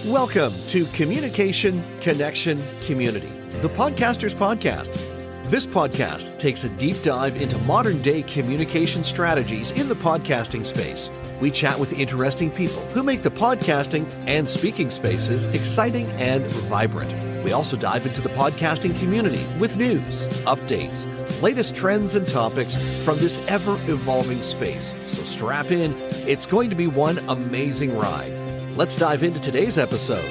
Welcome to Communication, Connection, Community, the Podcaster's Podcast. This podcast takes a deep dive into modern-day communication strategies in the podcasting space. We chat with interesting people who make the podcasting and speaking spaces exciting and vibrant. We also dive into the podcasting community with news, updates, latest trends and topics from this ever-evolving space. So strap in. It's going to be one amazing ride. Let's dive into today's episode.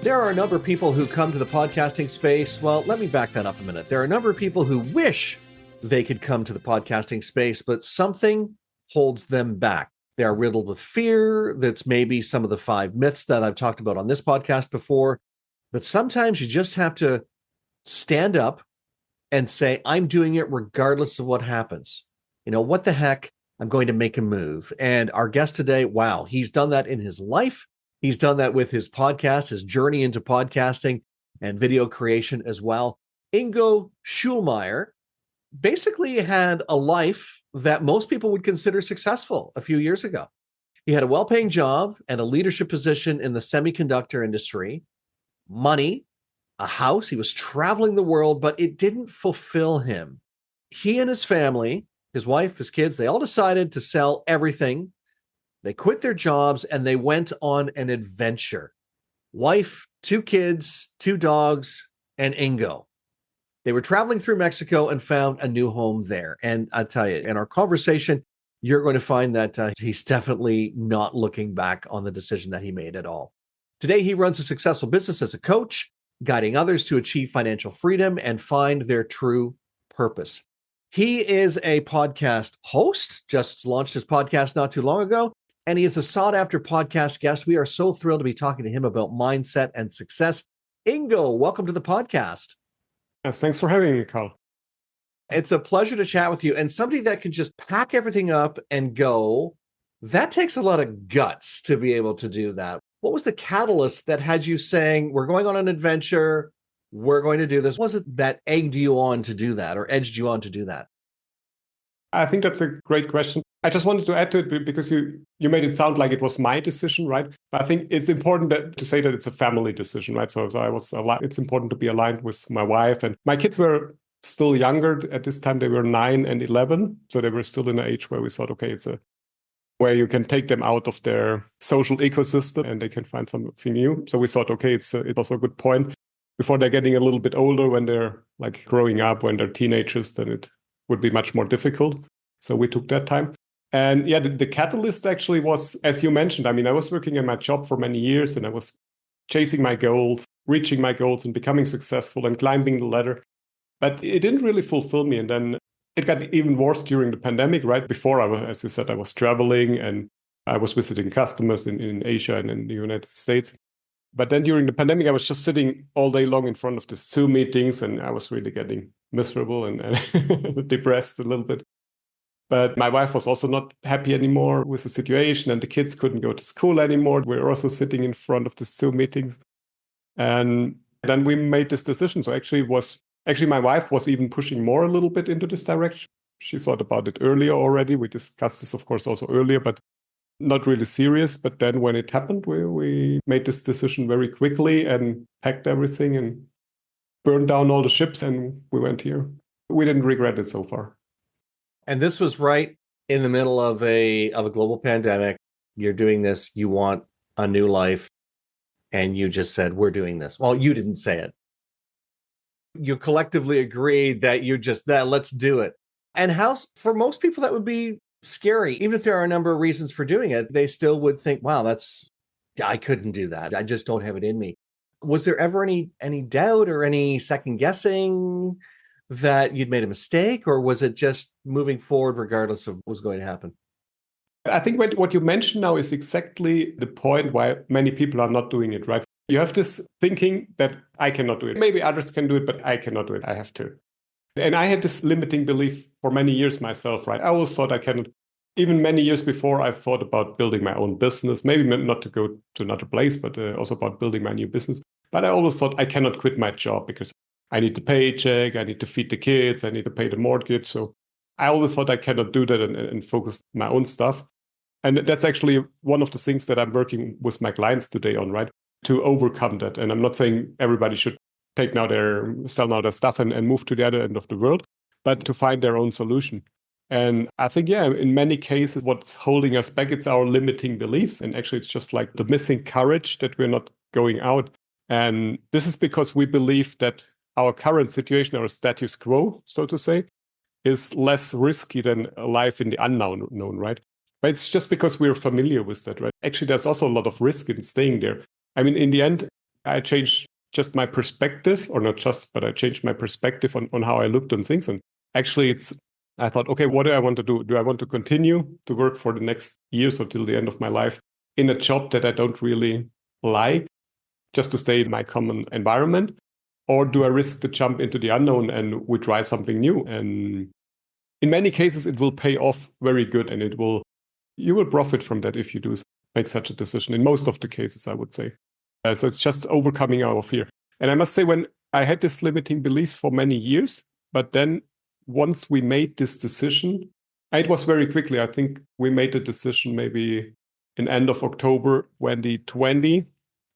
There are a number of people who come to the podcasting space. Well, let me back that up a minute. There are a number of people who wish they could come to the podcasting space, but something holds them back. They are riddled with fear. That's maybe some of the 5 myths that I've talked about on this podcast before. But sometimes you just have to stand up and say, I'm doing it regardless of what happens. You know, what the heck? I'm going to make a move. And our guest today, wow, he's done that in his life. He's done that with his podcast, his journey into podcasting and video creation as well. Ingo Schulmeyer basically had a life that most people would consider successful a few years ago. He had a well-paying job and a leadership position in the semiconductor industry, money, a house. He was traveling the world, but it didn't fulfill him. He and his family, his wife, his kids, they all decided to sell everything. They quit their jobs and they went on an adventure. Wife, 2 kids, 2 dogs, and Ingo. They were traveling through Mexico and found a new home there. And I tell you, in our conversation, you're going to find that he's definitely not looking back on the decision that he made at all. Today, he runs a successful business as a coach, guiding others to achieve financial freedom and find their true purpose. He is a podcast host, just launched his podcast not too long ago, and he is a sought-after podcast guest. We are so thrilled to be talking to him about mindset and success. Ingo, welcome to the podcast. Yes, thanks for having me, Carl. It's a pleasure to chat with you. And somebody that can just pack everything up and go, that takes a lot of guts to be able to do that. What was the catalyst that had you saying, we're going on an adventure, we're going to do this? What was it that egged you on to do that or edged you on to do that? I think that's a great question. I just wanted to add to it because you made it sound like it was my decision, right? But I think it's important to say that it's a family decision, right? So it's important to be aligned with my wife, and my kids were still younger at this time. They were 9 and 11. So they were still in an age where we thought, okay, it's where you can take them out of their social ecosystem and they can find something new. So we thought, okay, it's also a good point. Before they're getting a little bit older, when they're like growing up, when they're teenagers, then it would be much more difficult. So we took that time. And yeah, the catalyst actually was, as you mentioned, I mean, I was working in my job for many years and I was chasing my goals, reaching my goals and becoming successful and climbing the ladder. But it didn't really fulfill me. And then it got even worse during the pandemic, right? Before as you said, I was traveling and I was visiting customers in Asia and in the United States. But then during the pandemic, I was just sitting all day long in front of the Zoom meetings and I was really getting miserable and depressed a little bit. But my wife was also not happy anymore with the situation and the kids couldn't go to school anymore. We were also sitting in front of the Zoom meetings. And then we made this decision. So actually my wife was even pushing more a little bit into this direction. She thought about it earlier already. We discussed this, of course, also earlier, but not really serious. But then when it happened, we made this decision very quickly and packed everything and burned down all the ships and we went here. We didn't regret it so far. And this was right in the middle of a global pandemic. You're doing this, you want a new life, and you just said, we're doing this. Well, you didn't say it. You collectively agreed that let's do it. And for most people, that would be scary. Even if there are a number of reasons for doing it, they still would think, wow, I couldn't do that. I just don't have it in me. Was there ever any doubt or any second guessing that you'd made a mistake, or was it just moving forward regardless of what was going to happen? I think what you mentioned now is exactly the point why many people are not doing it, right? You have this thinking that I cannot do it. Maybe others can do it, but I cannot do it. I have to. And I had this limiting belief for many years myself, right? I always thought I cannot. Even many years before, I thought about building my own business, maybe not to go to another place, but also about building my new business. But I always thought I cannot quit my job because I need the paycheck, I need to feed the kids, I need to pay the mortgage. So I always thought I cannot do that and focus my own stuff. And that's actually one of the things that I'm working with my clients today on, right? To overcome that. And I'm not saying everybody should sell now their stuff and move to the other end of the world, but to find their own solution. And I think, yeah, in many cases, what's holding us back, it's our limiting beliefs. And actually, it's just like the missing courage that we're not going out. And this is because we believe that our current situation, our status quo, so to say, is less risky than a life in the unknown, right? But it's just because we're familiar with that, right? Actually, there's also a lot of risk in staying there. I mean, in the end, I changed just my perspective, or not just, but I changed my perspective on how I looked on things. And actually, I thought, okay, what do I want to do? Do I want to continue to work for the next years or till the end of my life in a job that I don't really like, just to stay in my common environment? Or do I risk the jump into the unknown and we try something new? And in many cases, it will pay off very good, and you will profit from that if you do make such a decision. In most of the cases, I would say. So it's just overcoming our fear. And I must say, when I had this limiting beliefs for many years, but then once we made this decision, it was very quickly. I think we made the decision maybe in end of October 2020,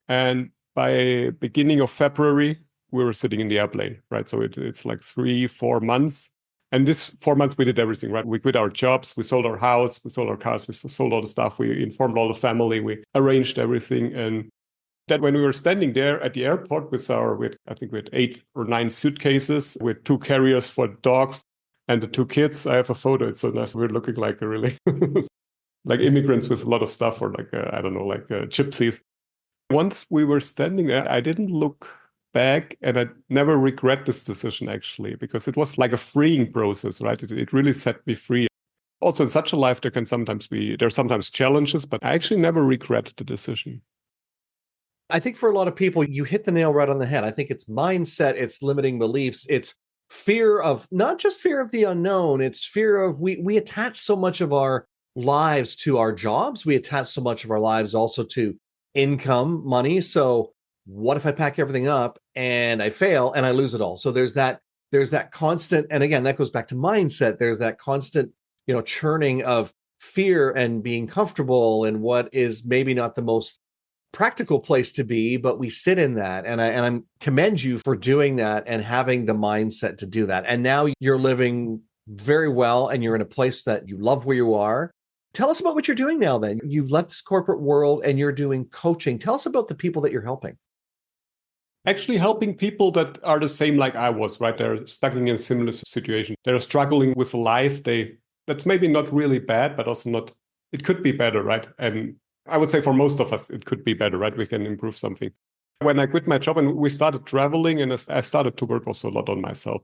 and by beginning of February, we were sitting in the airplane, right? So it's like 3-4 months. And this 4 months, we did everything, right? We quit our jobs, we sold our house, we sold our cars, we sold all the stuff, we informed all the family, we arranged everything. And that when we were standing there at the airport I think we had 8 or 9 suitcases with 2 carriers for dogs and the 2 kids. I have a photo. It's so nice. We're looking like a really like immigrants with a lot of stuff, or like, I don't know, like gypsies. Once we were standing there, I didn't look back, and I never regret this decision, actually, because it was like a freeing process, right? It really set me free. Also, in such a life, there are sometimes challenges, but I actually never regret the decision. I think for a lot of people, you hit the nail right on the head. I think it's mindset, it's limiting beliefs, it's fear of, not just fear of the unknown, it's fear of, we attach so much of our lives to our jobs. We attach so much of our lives also to income, money. So what if I pack everything up and I fail and I lose it all? So there's that constant, and again, that goes back to mindset. There's that constant, churning of fear and being comfortable in what is maybe not the most practical place to be, but we sit in that. And I commend you for doing that and having the mindset to do that. And now you're living very well, and you're in a place that you love where you are. Tell us about what you're doing now then. You've left this corporate world and you're doing coaching. Tell us about the people that you're helping. Actually helping people that are the same like I was, right? They're stuck in a similar situation. They're struggling with life. That's maybe not really bad, but also not, it could be better, right? And I would say for most of us, it could be better, right? We can improve something. When I quit my job and we started traveling, and I started to work also a lot on myself.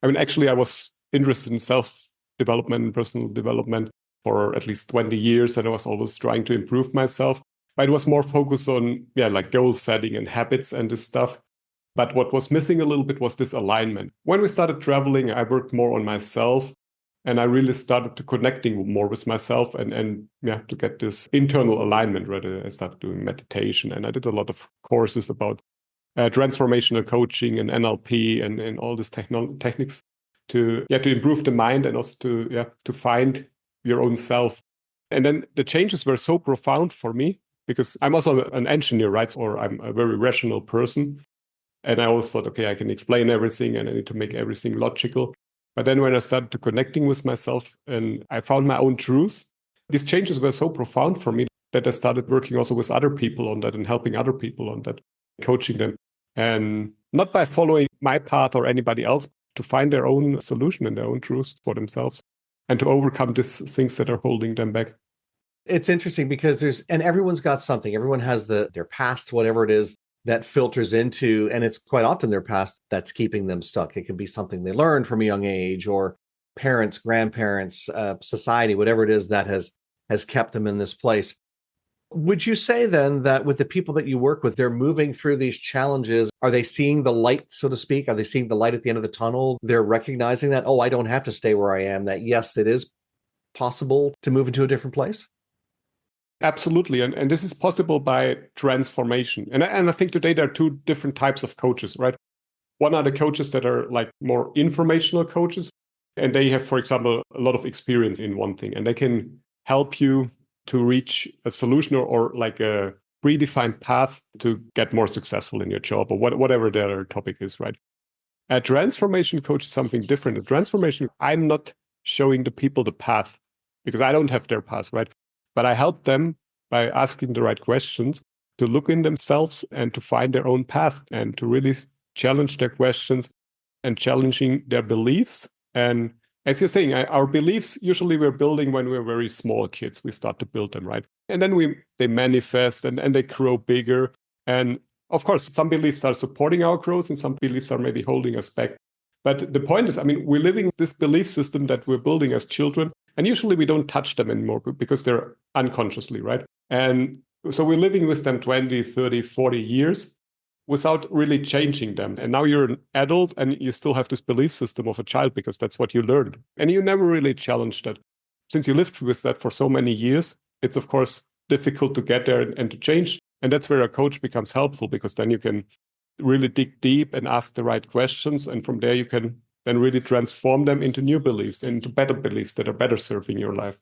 I mean, actually, I was interested in self-development and personal development for at least 20 years, and I was always trying to improve myself. But it was more focused on, like goal setting and habits and this stuff. But what was missing a little bit was this alignment. When we started traveling, I worked more on myself, and I really started to connecting more with myself and to get this internal alignment. Right? I started doing meditation, and I did a lot of courses about transformational coaching and NLP and all these techniques to improve the mind, and also to find your own self. And then the changes were so profound for me, because I'm also an engineer, right? Or I'm a very rational person. And I always thought, okay, I can explain everything and I need to make everything logical. But then when I started to connecting with myself and I found my own truth, these changes were so profound for me that I started working also with other people on that and helping other people on that, coaching them. And not by following my path or anybody else, to find their own solution and their own truth for themselves and to overcome these things that are holding them back. It's interesting because everyone's got something. Everyone has their past, whatever it is, that filters into, and it's quite often their past that's keeping them stuck. It can be something they learned from a young age, or parents, grandparents, society, whatever it is that has kept them in this place. Would you say then that with the people that you work with, they're moving through these challenges? Are they seeing the light, so to speak? Are they seeing the light at the end of the tunnel? They're recognizing that, I don't have to stay where I am, that yes, it is possible to move into a different place? Absolutely. And this is possible by transformation. And I think today there are 2 different types of coaches, right? One are the coaches that are like more informational coaches. And they have, for example, a lot of experience in one thing, and they can help you to reach a solution or like a predefined path to get more successful in your job or whatever their topic is, right? A transformation coach is something different. A transformation, I'm not showing the people the path because I don't have their path, right? But I help them by asking the right questions to look in themselves and to find their own path and to really challenge their questions and challenging their beliefs. And as you're saying, our beliefs usually we're building when we're very small kids. We start to build them, right? And then they manifest and they grow bigger. And of course, some beliefs are supporting our growth and some beliefs are maybe holding us back. But the point is, I mean, we're living this belief system that we're building as children, and usually we don't touch them anymore because they're unconsciously, right? And so we're living with them 20, 30, 40 years without really changing them. And now you're an adult and you still have this belief system of a child because that's what you learned. And you never really challenged that. Since you lived with that for so many years, it's of course difficult to get there and to change. And that's where a coach becomes helpful because then you can really dig deep and ask the right questions. And from there, you can then really transform them into new beliefs, into better beliefs that are better serving your life.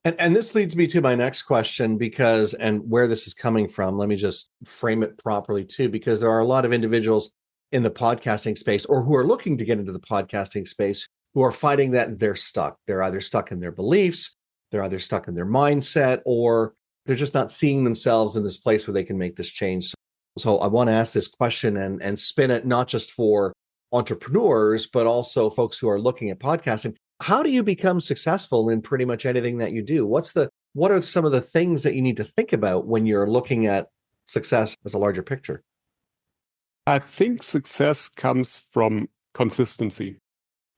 And this leads me to my next question because, and where this is coming from, let me just frame it properly too, because there are a lot of individuals in the podcasting space or who are looking to get into the podcasting space who are finding that they're stuck. They're either stuck in their beliefs, they're either stuck in their mindset, or they're just not seeing themselves in this place where they can make this change. So I want to ask this question and spin it not just for entrepreneurs, but also folks who are looking at podcasting. How do you become successful in pretty much anything that you do? What are some of the things that you need to think about when you're looking at success as a larger picture? I think success comes from consistency.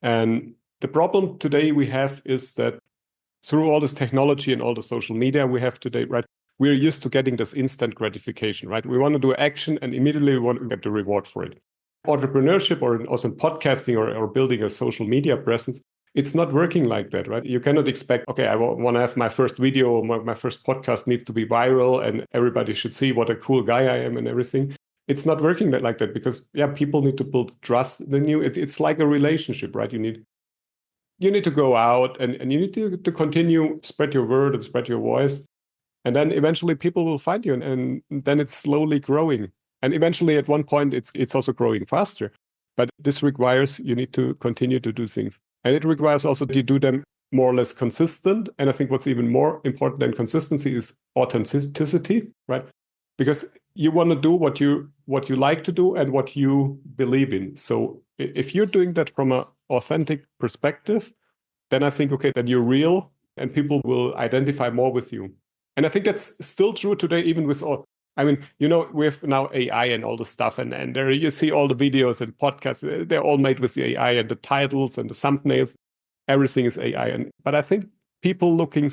And the problem today we have is that through all this technology and all the social media we have today, right, we're used to getting this instant gratification, right? We want to do action and immediately we want to get the reward for it. Entrepreneurship or also podcasting or building a social media presence, it's not working like that, right? You cannot expect, okay, I want to have my first video or my first podcast needs to be viral and everybody should see what a cool guy I am and everything. It's not working like that because, people need to build trust in you. It's like a relationship, right? You need to go out and you need to continue, spread your word and spread your voice. And then eventually people will find you and then it's slowly growing. And eventually at one point it's also growing faster. But this requires you need to continue to do things. And it requires also that you do them more or less consistent. And I think what's even more important than consistency is authenticity, right? Because you want to do what you like to do and what you believe in. So if you're doing that from an authentic perspective, then I think, okay, then you're real and people will identify more with you. And I think that's still true today, even with all. I mean, we have now AI and all the stuff, and there you see all the videos and podcasts. They're all made with the AI and the titles and the thumbnails. Everything is AI. But I think people looking,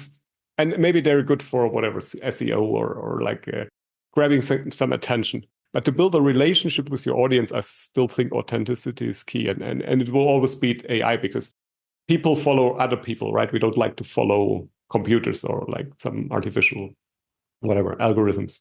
and maybe they're good for whatever SEO or like grabbing some attention. But to build a relationship with your audience, I still think authenticity is key, and it will always beat AI because people follow other people, right? We don't like to follow computers or like some artificial, whatever, algorithms.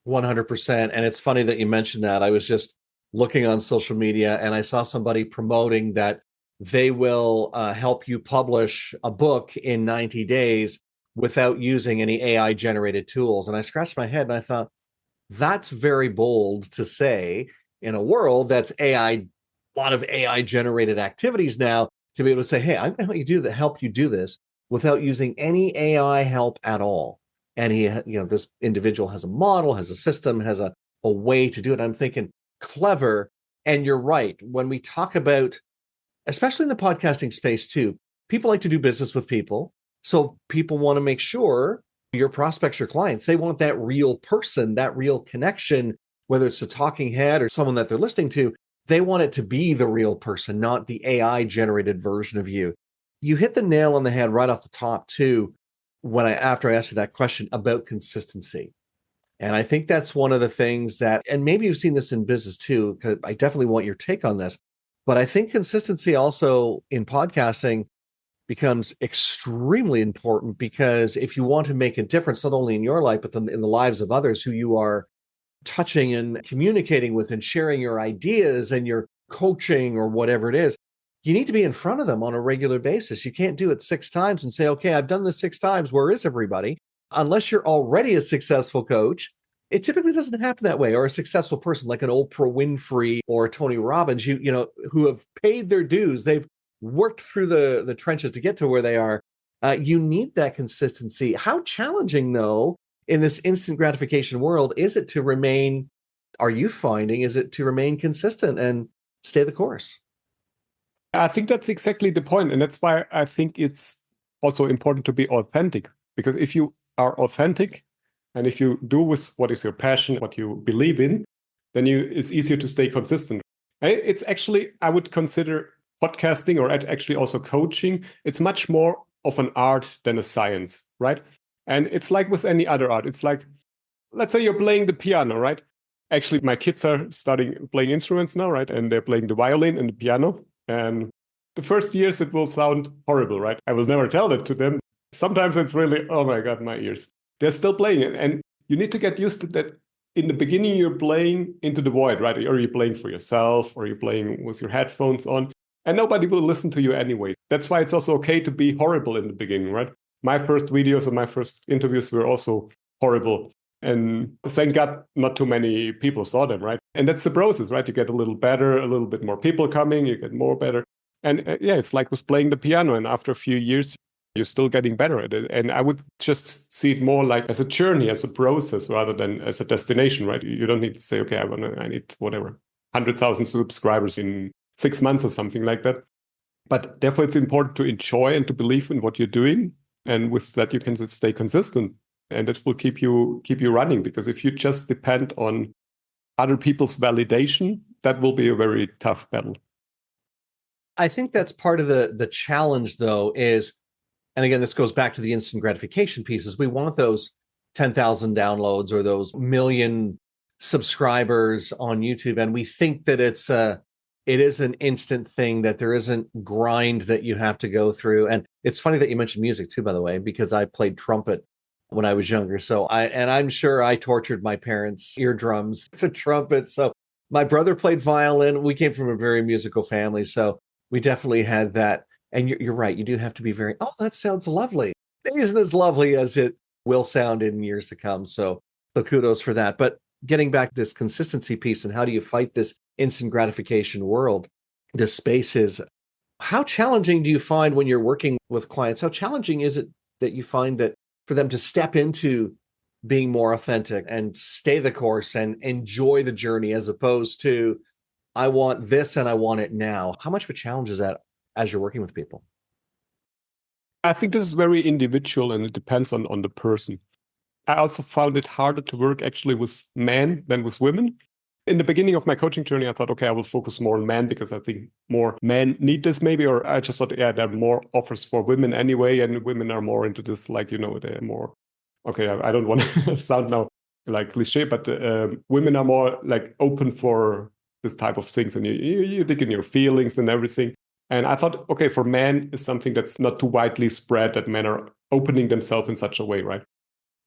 100%. And it's funny that you mentioned that. I was just looking on social media and I saw somebody promoting that they will help you publish a book in 90 days without using any AI generated tools. And I scratched my head and I thought, that's very bold to say in a world that's a lot of AI generated activities now, to be able to say, hey, I'm going to help you do this without using any AI help at all. And this individual has a model, has a system, has a way to do it. I'm thinking clever. And you're right. When we talk about, especially in the podcasting space too, people like to do business with people. So people want to make sure your prospects, your clients, they want that real person, that real connection, whether it's a talking head or someone that they're listening to, they want it to be the real person, not the AI generated version of you. You hit the nail on the head right off the top too, after I asked you that question about consistency. And I think that's one of the things that, and maybe you've seen this in business too, because I definitely want your take on this, but I think consistency also in podcasting becomes extremely important because if you want to make a difference, not only in your life, but in the lives of others who you are touching and communicating with and sharing your ideas and your coaching or whatever it is, you need to be in front of them on a regular basis. You can't do it 6 times and say, okay, I've done this 6 times. Where is everybody? Unless you're already a successful coach, it typically doesn't happen that way. Or a successful person like an Oprah Winfrey or Tony Robbins, who have paid their dues. They've worked through the trenches to get to where they are. You need that consistency. How challenging, though, in this instant gratification world, is it to remain, are you finding, is it to remain consistent and stay the course? I think that's exactly the point. And that's why I think it's also important to be authentic. Because if you are authentic and if you do with what is your passion, what you believe in, then it's easier to stay consistent. It's actually, I would consider podcasting or actually also coaching, it's much more of an art than a science, right? And it's like with any other art. It's like, let's say you're playing the piano, right? Actually, my kids are starting playing instruments now, right? And they're playing the violin and the piano. And the first years, it will sound horrible, right? I will never tell that to them. Sometimes it's really, oh my God, my ears. They're still playing it. And you need to get used to that. In the beginning, you're playing into the void, right? Or you're playing for yourself, or you're playing with your headphones on. And nobody will listen to you anyway. That's why it's also okay to be horrible in the beginning, right? My first videos and my first interviews were also horrible. And thank God, not too many people saw them, right? And that's the process, right? You get a little better, a little bit more people coming, you get more better. And yeah, it's like with playing the piano. And after a few years, you're still getting better at it. And I would just see it more like as a journey, as a process, rather than as a destination, right? You don't need to say, okay, I need whatever, 100,000 subscribers in 6 months or something like that. But therefore, it's important to enjoy and to believe in what you're doing. And with that, you can just stay consistent. And it will keep you running, because if you just depend on other people's validation, that will be a very tough battle. I think that's part of the challenge, though, is, and again, this goes back to the instant gratification pieces. We want those 10,000 downloads or those million subscribers on YouTube, and we think that it is an instant thing, that there isn't grind that you have to go through. And it's funny that you mentioned music too, by the way, because I played trumpet when I was younger. So I'm sure I tortured my parents' eardrums to trumpet. So my brother played violin. We came from a very musical family. So we definitely had that. And you're right. You do have to be very, oh, that sounds lovely. It isn't as lovely as it will sound in years to come. So kudos for that. But getting back to this consistency piece and how do you fight this instant gratification world, this space is, how challenging do you find when you're working with clients? How challenging is it that you find that for them to step into being more authentic and stay the course and enjoy the journey, as opposed to, I want this and I want it now? How much of a challenge is that as you're working with people? I think this is very individual and it depends on the person. I also found it harder to work actually with men than with women. In the beginning of my coaching journey, I thought, okay, I will focus more on men because I think more men need this maybe, or I just thought, yeah, there are more offers for women anyway, and women are more into this, like, they're more, okay, I don't want to sound now like cliche, but women are more like open for this type of things, and you dig in your feelings and everything. And I thought, okay, for men is something that's not too widely spread, that men are opening themselves in such a way, right?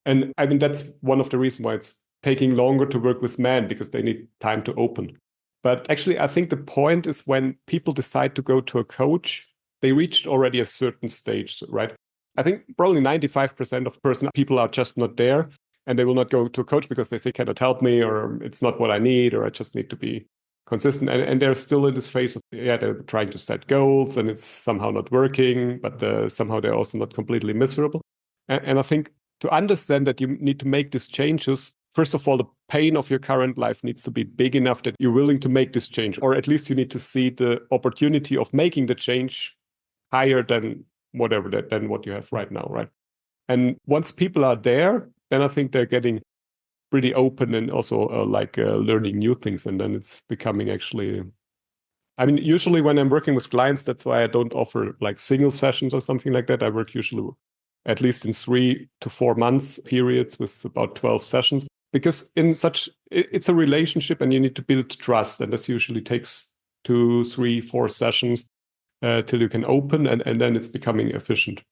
And I mean, that's one of the reasons why it's taking longer to work with men, because they need time to open. But actually, I think the point is when people decide to go to a coach, they reached already a certain stage, right? I think probably 95% of people are just not there, and they will not go to a coach because they cannot help me, or it's not what I need, or I just need to be consistent. And they're still in this phase of, yeah, they're trying to set goals and it's somehow not working, but somehow they're also not completely miserable. And I think to understand that you need to make these changes, first of all, the pain of your current life needs to be big enough that you're willing to make this change, or at least you need to see the opportunity of making the change higher than whatever than what you have right now, right? And once people are there, then I think they're getting pretty open and also learning new things, and then it's becoming actually. I mean, usually when I'm working with clients, that's why I don't offer like single sessions or something like that. I work usually at least in 3 to 4 months periods with about 12 sessions, because it's a relationship and you need to build trust. And this usually takes 2, 3, 4 sessions till you can open, and then it's becoming efficient.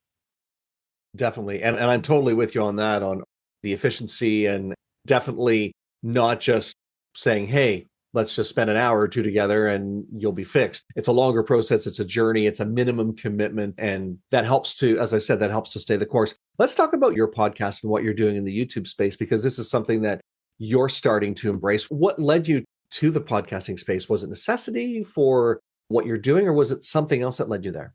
Definitely. And I'm totally with you on that, on the efficiency, and definitely not just saying, hey, let's just spend an hour or two together and you'll be fixed. It's a longer process. It's a journey. It's a minimum commitment. And that helps to, as I said, that helps to stay the course. Let's talk about your podcast and what you're doing in the YouTube space, because this is something that you're starting to embrace. What led you to the podcasting space? Was it necessity for what you're doing, or was it something else that led you there?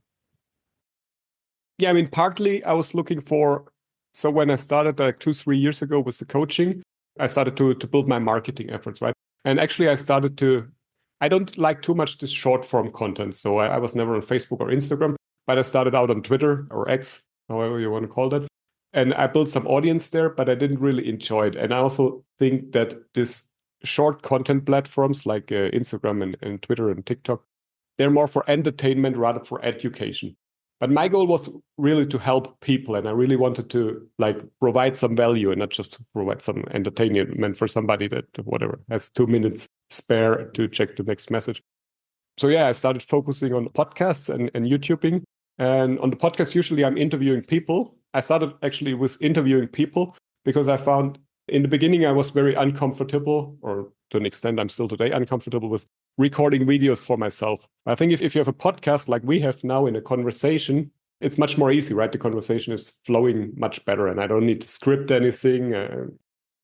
Yeah, I mean, partly I was looking for, so when I started like 2-3 years ago with the coaching, I started to build my marketing efforts, right? And actually I don't like too much this short form content. So I was never on Facebook or Instagram, but I started out on Twitter or X, however you want to call that. And I built some audience there, but I didn't really enjoy it. And I also think that this short content platforms like Instagram and Twitter and TikTok, they're more for entertainment rather for education. But my goal was really to help people, and I really wanted to like provide some value and not just to provide some entertainment for somebody that whatever has 2 minutes spare to check the next message. So yeah, I started focusing on podcasts and YouTubing. And on the podcast, usually I'm interviewing people. I started actually with interviewing people because I found in the beginning I was very uncomfortable, or to an extent I'm still today uncomfortable with recording videos for myself. I think if you have a podcast like we have now in a conversation, it's much more easy, right? The conversation is flowing much better and I don't need to script anything.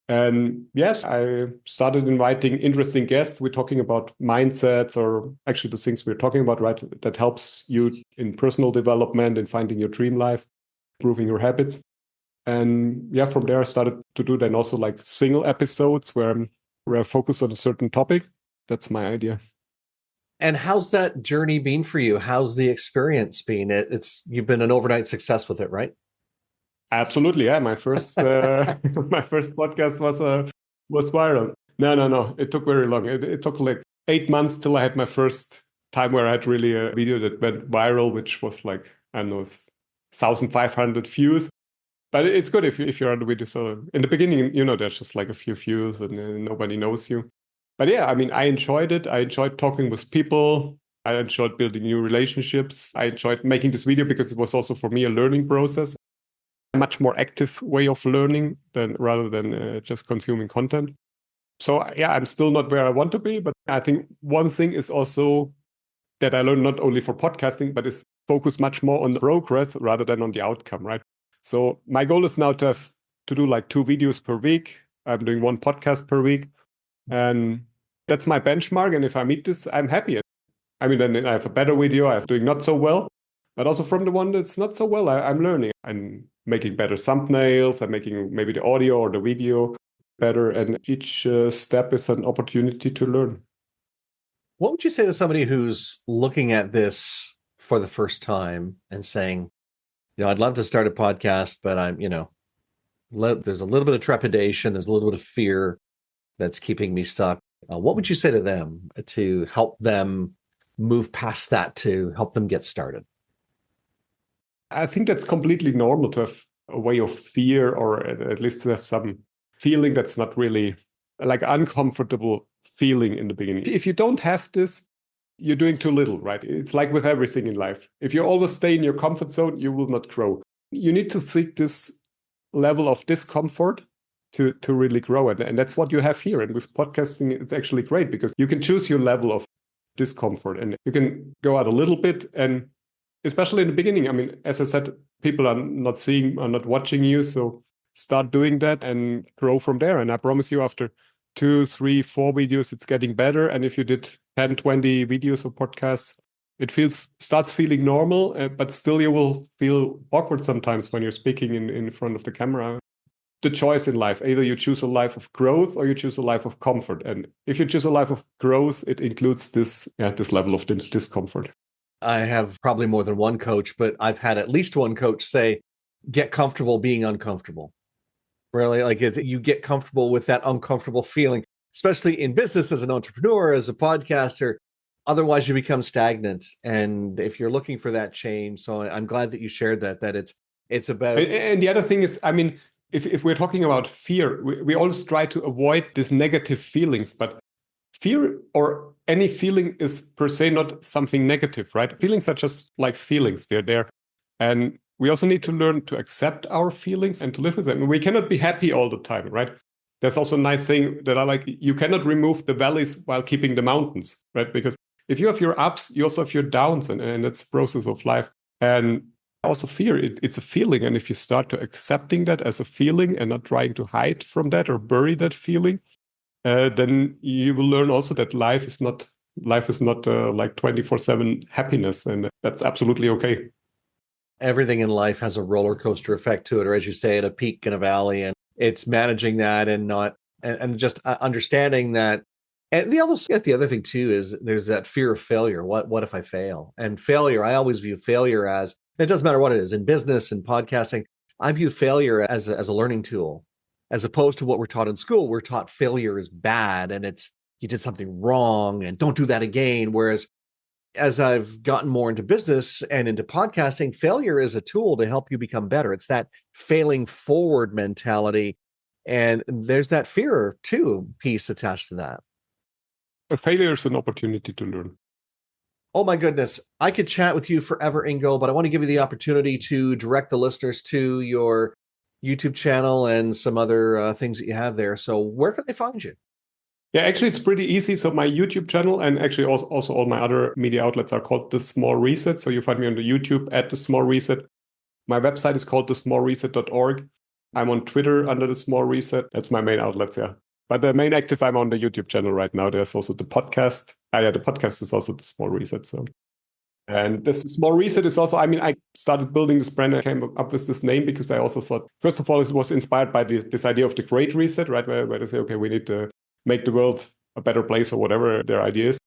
And yes, I started inviting interesting guests. We're talking about mindsets, or actually the things we're talking about, right? That helps you in personal development and finding your dream life, improving your habits. And yeah, from there I started to do then also like single episodes where I focus on a certain topic. That's my idea. And how's that journey been for you? How's the experience been? You've been an overnight success with it, right? Absolutely, yeah. My first my first podcast was viral. No. It took very long. It took like 8 months till I had my first time where I had really a video that went viral, which was like, I don't know, 1,500 views. But it's good if you're on the video. So in the beginning, there's just like a few views and nobody knows you. But yeah, I mean, I enjoyed it. I enjoyed talking with people. I enjoyed building new relationships. I enjoyed making this video because it was also for me a learning process, a much more active way of learning rather than just consuming content. So yeah, I'm still not where I want to be, but I think one thing is also that I learned not only for podcasting, but is focus much more on the progress rather than on the outcome, right? So my goal is now to do like 2 videos per week. I'm doing 1 podcast per week. And that's my benchmark. And if I meet this, I'm happy. I mean, then I have a better video. I'm doing not so well. But also from the one that's not so well, I'm learning. I'm making better thumbnails. I'm making maybe the audio or the video better. And each step is an opportunity to learn. What would you say to somebody who's looking at this for the first time and saying, I'd love to start a podcast, but there's a little bit of trepidation. There's a little bit of fear that's keeping me stuck. What would you say to them to help them move past that, to help them get started? I think that's completely normal to have a way of fear, or at least to have some feeling that's not really like uncomfortable feeling in the beginning. If you don't have this, you're doing too little, right? It's like with everything in life. If you always stay in your comfort zone, you will not grow. You need to seek this level of discomfort to really grow it. And that's what you have here. And with podcasting, it's actually great because you can choose your level of discomfort and you can go out a little bit. And especially in the beginning, I mean, as I said, people are not watching you. So start doing that and grow from there. And I promise you, after 2, 3, 4 videos, it's getting better. And if you did 10, 20 videos or podcasts, it starts feeling normal, but still you will feel awkward sometimes when you're speaking in front of the camera. The choice in life, either you choose a life of growth or you choose a life of comfort. And if you choose a life of growth, it includes this level of discomfort. I have probably more than one coach, but I've had at least one coach say, get comfortable being uncomfortable. Really, like you get comfortable with that uncomfortable feeling, especially in business as an entrepreneur, as a podcaster. Otherwise, you become stagnant. And if you're looking for that change, so I'm glad that you shared that it's about. And the other thing is, I mean, if we're talking about fear, we always try to avoid these negative feelings, but fear or any feeling is per se not something negative, right? Feelings are just like feelings. They're there. And we also need to learn to accept our feelings and to live with them. We cannot be happy all the time, right? There's also a nice saying that I like, you cannot remove the valleys while keeping the mountains, right? Because if you have your ups, you also have your downs, and it's a process of life. And also fear, it's a feeling. And if you start to accepting that as a feeling and not trying to hide from that or bury that feeling, then you will learn also that life is not like 24/7 happiness. And that's absolutely okay. Everything in life has a roller coaster effect to it, or as you say, at a peak and a valley, and it's managing that and not and just understanding that. And the other thing too is there's that fear of failure. What if I fail? And failure, I always view failure as, it doesn't matter what it is, in business and podcasting, I view failure as a learning tool, as opposed to what we're taught in school. We're taught failure is bad and it's you did something wrong and don't do that again. Whereas as I've gotten more into business and into podcasting, failure is a tool to help you become better. It's that failing forward mentality. And there's that fear too piece attached to that. A failure is an opportunity to learn. Oh my goodness. I could chat with you forever, Ingo, but I want to give you the opportunity to direct the listeners to your YouTube channel and some other things that you have there. So where can they find you? Yeah, actually, it's pretty easy. So my YouTube channel and actually also all my other media outlets are called The Small Reset. So you find me on the YouTube at The Small Reset. My website is called thesmallreset.org. I'm on Twitter under The Small Reset. That's my main outlets, yeah. But the main active, I'm on the YouTube channel right now. There's also the podcast. The podcast is also The Small Reset. So, and this Small Reset is also, I started building this brand. I came up with this name because I also thought, first of all, it was inspired by this idea of the Great Reset, right? Where they say, okay, we need to make the world a better place or whatever their idea is.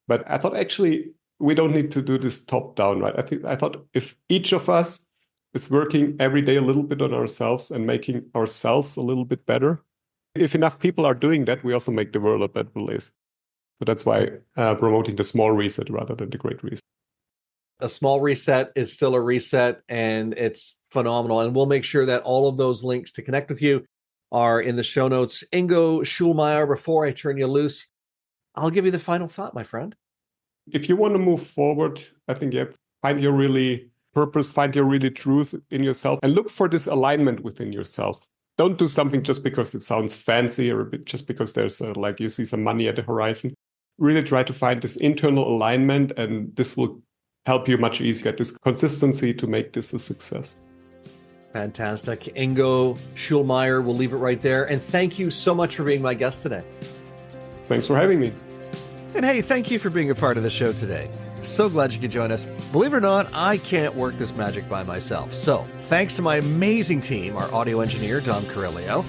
But I thought actually we don't need to do this top down, right? I thought if each of us is working every day a little bit on ourselves and making ourselves a little bit better, if enough people are doing that, we also make the world a better place. So that's why promoting the small reset rather than the great reset. A small reset is still a reset, and it's phenomenal. And we'll make sure that all of those links to connect with you are in the show notes. Ingo Schulmeyer, before I turn you loose, I'll give you the final thought, my friend. If you want to move forward, I think you have to find your really purpose, find your really truth in yourself, and look for this alignment within yourself. Don't do something just because it sounds fancy or just because there's you see some money at the horizon. Really try to find this internal alignment, and this will help you much easier get this consistency to make this a success. Fantastic. Ingo Schulmeyer, we'll leave it right there. And thank you so much for being my guest today. Thanks for having me. And hey, thank you for being a part of the show today. So glad you could join us. Believe it or not, I can't work this magic by myself. So thanks to my amazing team, our audio engineer, Dom Carrillo,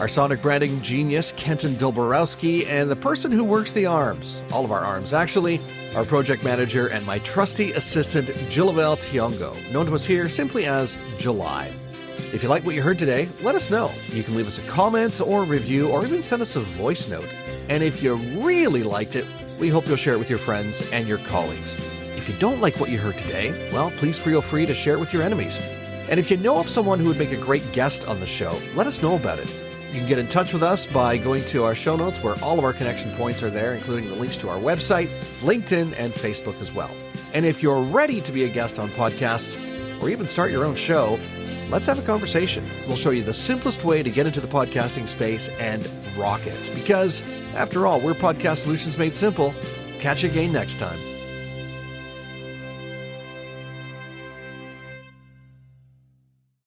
our sonic branding genius, Kenton Dilborowski, and the person who works the arms, all of our arms actually, our project manager, and my trusty assistant, Jillavel Tiongo, known to us here simply as July. If you like what you heard today, let us know. You can leave us a comment or review, or even send us a voice note. And if you really liked it, we hope you'll share it with your friends and your colleagues. If you don't like what you heard today, well, please feel free to share it with your enemies. And if you know of someone who would make a great guest on the show, let us know about it. You can get in touch with us by going to our show notes where all of our connection points are there, including the links to our website, LinkedIn, and Facebook as well. And if you're ready to be a guest on podcasts or even start your own show, let's have a conversation. We'll show you the simplest way to get into the podcasting space and rock it. Because, after all, we're Podcast Solutions Made Simple. Catch you again next time.